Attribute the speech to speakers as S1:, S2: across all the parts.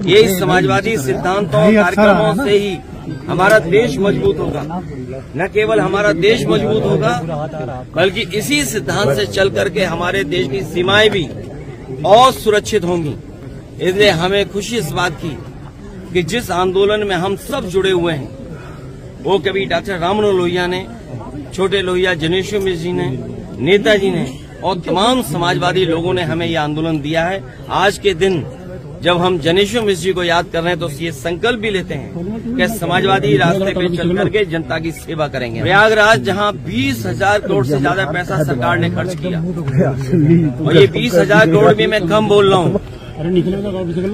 S1: ये समाजवादी सिद्धांतों और कार्यक्रमों से ही हमारा देश मजबूत होगा। न केवल हमारा देश मजबूत होगा, बल्कि इसी सिद्धांत से चल करके हमारे देश की सीमाएं भी और सुरक्षित होंगी। इसलिए हमें खुशी इस बात की कि जिस आंदोलन में हम सब जुड़े हुए हैं, वो कभी डॉक्टर राममनोहर लोहिया ने, छोटे लोहिया जनेश्वर मिश्र जी ने, नेताजी ने और तमाम समाजवादी लोगों ने हमें ये आंदोलन दिया है। आज के दिन जब हम जनेश्वर मिश्र जी को याद कर रहे हैं तो ये संकल्प भी लेते हैं कि समाजवादी रास्ते पे चल करके जनता की सेवा करेंगे। प्रयागराज जहां 20,000 करोड़ से ज्यादा पैसा सरकार ने खर्च किया, और ये 20,000 करोड़ भी मैं कम बोल रहा हूँ।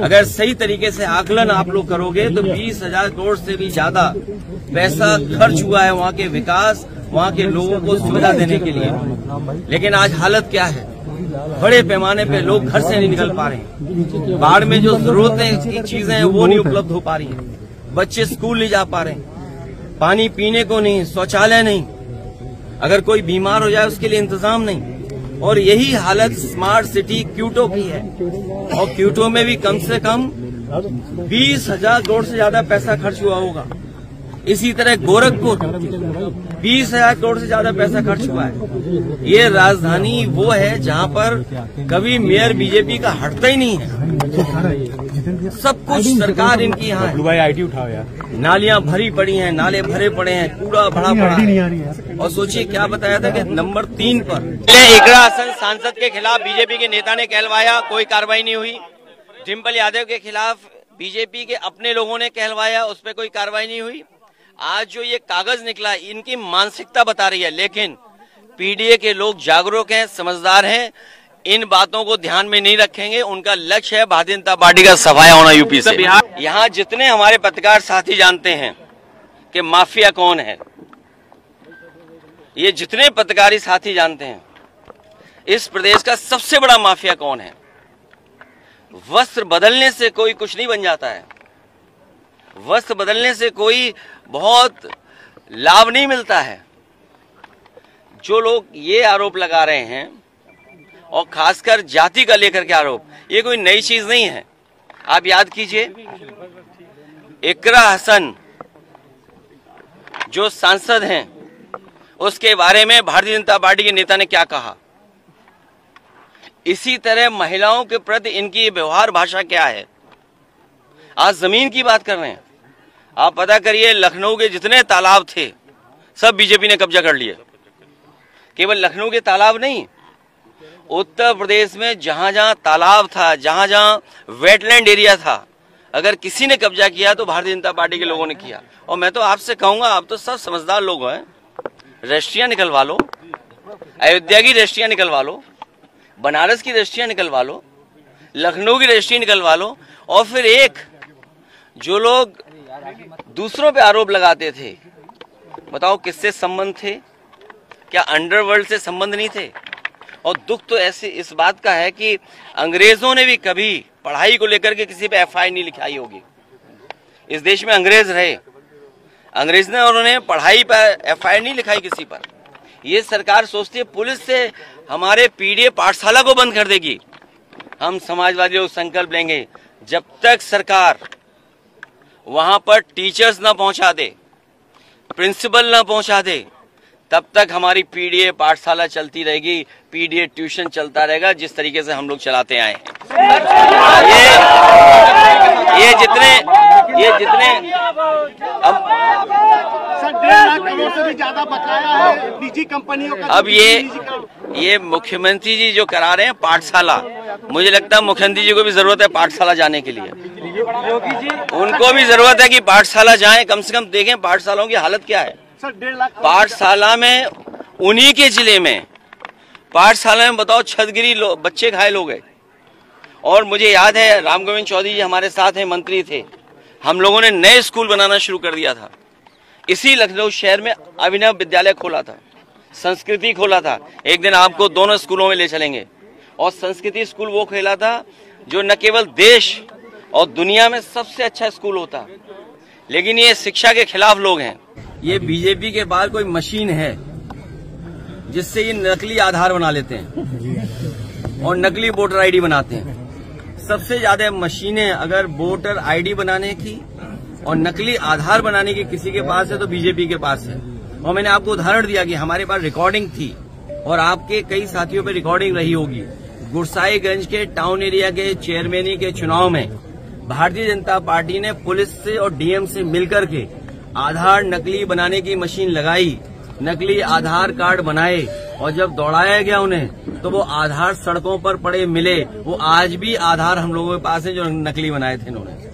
S1: अगर सही तरीके से आकलन आप लोग करोगे तो 20,000 करोड़ से भी ज्यादा पैसा खर्च हुआ है वहाँ के विकास, वहाँ के लोगों को सुविधा देने के लिए। लेकिन आज हालत क्या है? बड़े पैमाने पे लोग घर से नहीं निकल पा रहे हैं। बाढ़ में जो जरूरतें की चीजें हैं वो नहीं उपलब्ध हो पा रही हैं। बच्चे स्कूल नहीं जा पा रहे हैं, पानी पीने को नहीं, शौचालय नहीं, अगर कोई बीमार हो जाए उसके लिए इंतजाम नहीं। और यही हालत स्मार्ट सिटी क्यूटो की है, और क्यूटो में भी कम से कम 20,000 करोड़ से ज्यादा पैसा खर्च हुआ होगा। इसी तरह गोरखपुर 20,000 करोड़ से ज्यादा पैसा खर्च हुआ है। ये राजधानी वो है जहाँ पर कभी मेयर बीजेपी का हटता ही नहीं है। सब कुछ सरकार इनकी यहाँ है।
S2: आईटी उठाओ यार।
S1: नालियां भरी पड़ी हैं, नाले भरे पड़े हैं, कूड़ा भरा पड़ा है। और सोचिए क्या बताया था कि नंबर 3 पर इकरा हसन सांसद के खिलाफ बीजेपी के नेता ने कहलवाया, कोई कार्रवाई नहीं हुई। डिम्पल यादव के खिलाफ बीजेपी के अपने लोगों ने कहलवाया, उस पर कोई कार्रवाई नहीं हुई। आज जो ये कागज निकला, इनकी मानसिकता बता रही है। लेकिन पीडीए के लोग जागरूक हैं, समझदार हैं, इन बातों को ध्यान में नहीं रखेंगे। उनका लक्ष्य है भारतीय जनता पार्टी का सफाया होना यूपी से। यहाँ जितने हमारे पत्रकार साथी जानते हैं कि माफिया कौन है, ये जितने पत्रकारी साथी जानते हैं इस प्रदेश का सबसे बड़ा माफिया कौन है। वस्त्र बदलने से कोई कुछ नहीं बन जाता है, वस्त्र बदलने से कोई बहुत लाभ नहीं मिलता है। जो लोग ये आरोप लगा रहे हैं, और खासकर जाति का लेकर के आरोप, ये कोई नई चीज नहीं है। आप याद कीजिए, इकरा हसन जो सांसद हैं, उसके बारे में भारतीय जनता पार्टी के नेता ने क्या कहा। इसी तरह महिलाओं के प्रति इनकी व्यवहार भाषा क्या है। आज जमीन की बात कर रहे हैं। आप पता करिए, लखनऊ के जितने तालाब थे सब बीजेपी ने कब्जा कर लिए। केवल लखनऊ के तालाब नहीं, उत्तर प्रदेश में जहां जहां तालाब था, जहां जहां वेटलैंड एरिया था, अगर किसी ने कब्जा किया तो भारतीय जनता पार्टी के लोगों ने किया। और मैं तो आपसे कहूंगा, आप तो सब समझदार लोग हैं, रजिस्ट्रियां निकलवा लो, अयोध्या की रजिस्ट्रियां निकलवा लो, बनारस की रजिस्ट्रियां निकलवा लो, लखनऊ की रजिस्ट्री निकलवा लो। और फिर एक जो लोग दूसरों पे आरोप लगाते थे, बताओ किससे संबंध थे? क्या अंडरवर्ल्ड से संबंध नहीं थे? और दुख तो ऐसे इस बात का है कि अंग्रेजों ने भी कभी पढ़ाई को लेकर के किसी पे एफआईआर नहीं लिखाई होगी। इस देश में अंग्रेज रहे, अंग्रेज ने, उन्होंने पढ़ाई पर एफआईआर नहीं लिखाई किसी पर। ये सरकार सोचती है पुलिस से हमारे पीडीए पाठशाला को बंद कर देगी। हम समाजवादी लोग संकल्प लेंगे, जब तक सरकार वहां पर टीचर्स ना पहुंचा दे, प्रिंसिपल ना पहुंचा दे, तब तक हमारी पीडीए पाठशाला चलती रहेगी, पीडीए ट्यूशन चलता रहेगा, जिस तरीके से हम लोग चलाते आए हैं। ये जितने अब
S3: 1.5 लाख करोड़ से भी ज्यादा बकाया है निजी कंपनियों का।
S1: अब ये मुख्यमंत्री जी जो करा रहे हैं पाठशाला, मुझे लगता है मुख्यमंत्री जी को भी जरूरत है पाठशाला जाने के लिए। उनको भी जरूरत है कि पाठशाला जाएं, कम से कम देखें पाठशालाओं की हालत क्या है। पाठशाला में, उन्हीं के जिले में पाठशाला में बताओ छतगिरी बच्चे घायल हो गए। और मुझे याद है रामगोविंद चौधरी जी हमारे साथ हैं, मंत्री थे, हम लोगों ने नए स्कूल बनाना शुरू कर दिया था। इसी लखनऊ शहर में अभिनव विद्यालय खोला था, संस्कृति खोला था। एक दिन आपको दोनों स्कूलों में ले चलेंगे। और संस्कृति स्कूल वो खेला था जो न केवल देश और दुनिया में सबसे अच्छा स्कूल होता। लेकिन ये शिक्षा के खिलाफ लोग हैं। ये बीजेपी के पास कोई मशीन है जिससे ये नकली आधार बना लेते हैं और नकली वोटर आईडी बनाते हैं। सबसे ज्यादा मशीनें अगर वोटर आईडी बनाने की और नकली आधार बनाने की किसी के पास है तो बीजेपी के पास है। और मैंने आपको उदाहरण दिया कि हमारे पास रिकॉर्डिंग थी और आपके कई साथियों पे रिकॉर्डिंग रही होगी। गुरसाईगंज के टाउन एरिया के चेयरमैनी के चुनाव में भारतीय जनता पार्टी ने पुलिस से और डीएम से मिलकर के आधार नकली बनाने की मशीन लगाई, नकली आधार कार्ड बनाए और जब दौड़ाया गया उन्हें तो वो आधार सड़कों पर पड़े मिले। वो आज भी आधार हम लोगों के पास है जो नकली बनाए थे इन्होंने।